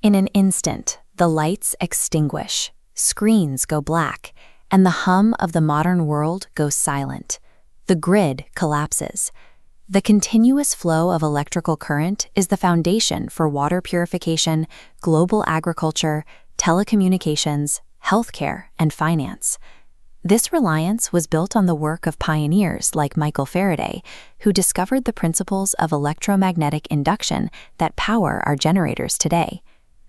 In an instant, the lights extinguish, screens go black, and the hum of the modern world goes silent. The grid collapses. The continuous flow of electrical current is the foundation for water purification, global agriculture, telecommunications, healthcare, and finance. This reliance was built on the work of pioneers like Michael Faraday, who discovered the principles of electromagnetic induction that power our generators today.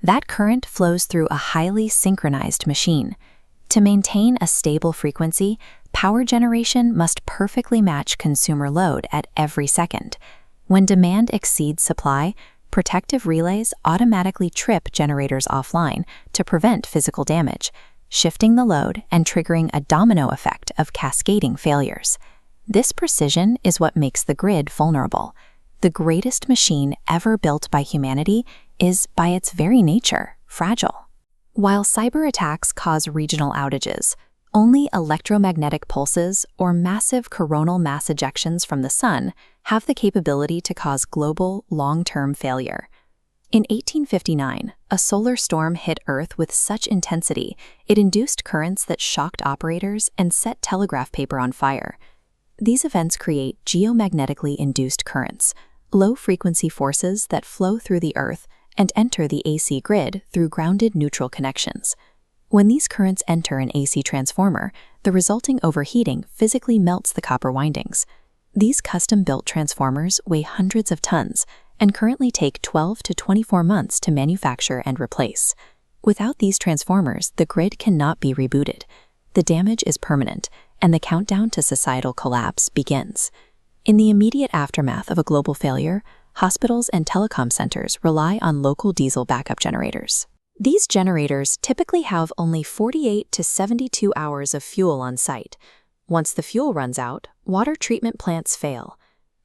That current flows through a highly synchronized machine. To maintain a stable frequency, power generation must perfectly match consumer load at every second. When demand exceeds supply, protective relays automatically trip generators offline to prevent physical damage, shifting the load and triggering a domino effect of cascading failures. This precision is what makes the grid vulnerable. The greatest machine ever built by humanity is, by its very nature, fragile. While cyber attacks cause regional outages, only electromagnetic pulses or massive coronal mass ejections from the sun have the capability to cause global, long-term failure. In 1859, a solar storm hit Earth with such intensity it induced currents that shocked operators and set telegraph paper on fire. These events create geomagnetically induced currents, low-frequency forces that flow through the Earth and enter the AC grid through grounded neutral connections. When these currents enter an AC transformer, the resulting overheating physically melts the copper windings. These custom-built transformers weigh hundreds of tons and currently take 12 to 24 months to manufacture and replace. Without these transformers, the grid cannot be rebooted. The damage is permanent, and the countdown to societal collapse begins. In the immediate aftermath of a global failure, hospitals and telecom centers rely on local diesel backup generators. These generators typically have only 48 to 72 hours of fuel on site. Once the fuel runs out, water treatment plants fail.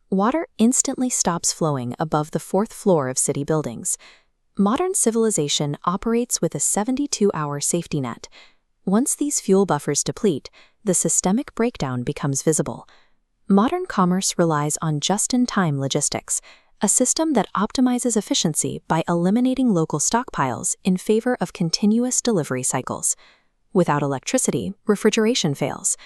Water instantly stops flowing above the fourth floor of city buildings. Modern civilization operates with a 72-hour safety net. Once these fuel buffers deplete, the systemic breakdown becomes visible. Modern commerce relies on just-in-time logistics, a system that optimizes efficiency by eliminating local stockpiles in favor of continuous delivery cycles. Without electricity, refrigeration fails.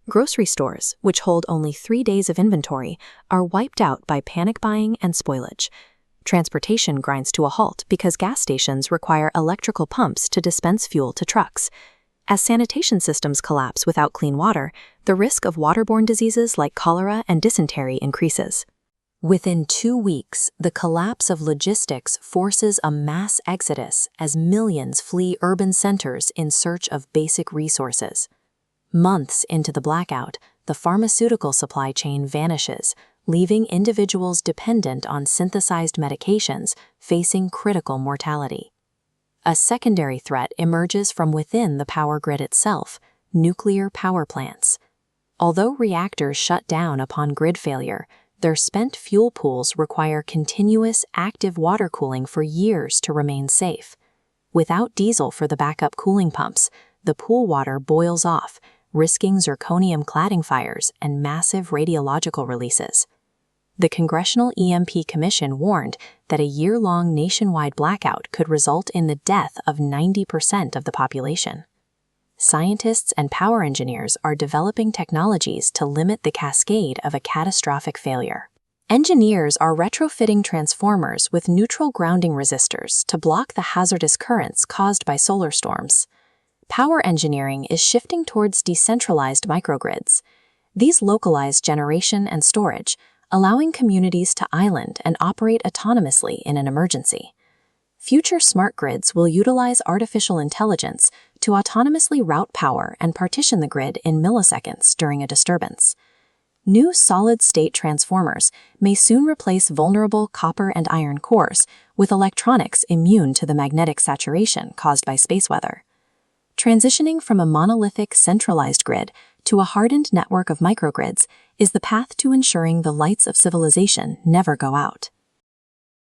Grocery stores, which hold only 3 days of inventory, are wiped out by panic buying and spoilage. Transportation grinds to a halt because gas stations require electrical pumps to dispense fuel to trucks. As sanitation systems collapse without clean water, the risk of waterborne diseases like cholera and dysentery increases. Within 2 weeks, the collapse of logistics forces a mass exodus as millions flee urban centers in search of basic resources. Months into the blackout, the pharmaceutical supply chain vanishes, leaving individuals dependent on synthesized medications facing critical mortality. A secondary threat emerges from within the power grid itself: nuclear power plants. Although reactors shut down upon grid failure, their spent fuel pools require continuous active water cooling for years to remain safe. Without diesel for the backup cooling pumps, the pool water boils off, risking zirconium cladding fires and massive radiological releases. The Congressional EMP Commission warned that a year-long nationwide blackout could result in the death of 90% of the population. Scientists and power engineers are developing technologies to limit the cascade of a catastrophic failure. Engineers are retrofitting transformers with neutral grounding resistors to block the hazardous currents caused by solar storms. Power engineering is shifting towards decentralized microgrids. These localize generation and storage, allowing communities to island and operate autonomously in an emergency. Future smart grids will utilize artificial intelligence to autonomously route power and partition the grid in milliseconds during a disturbance. New solid-state transformers may soon replace vulnerable copper and iron cores with electronics immune to the magnetic saturation caused by space weather. Transitioning from a monolithic, centralized grid to a hardened network of microgrids is the path to ensuring the lights of civilization never go out.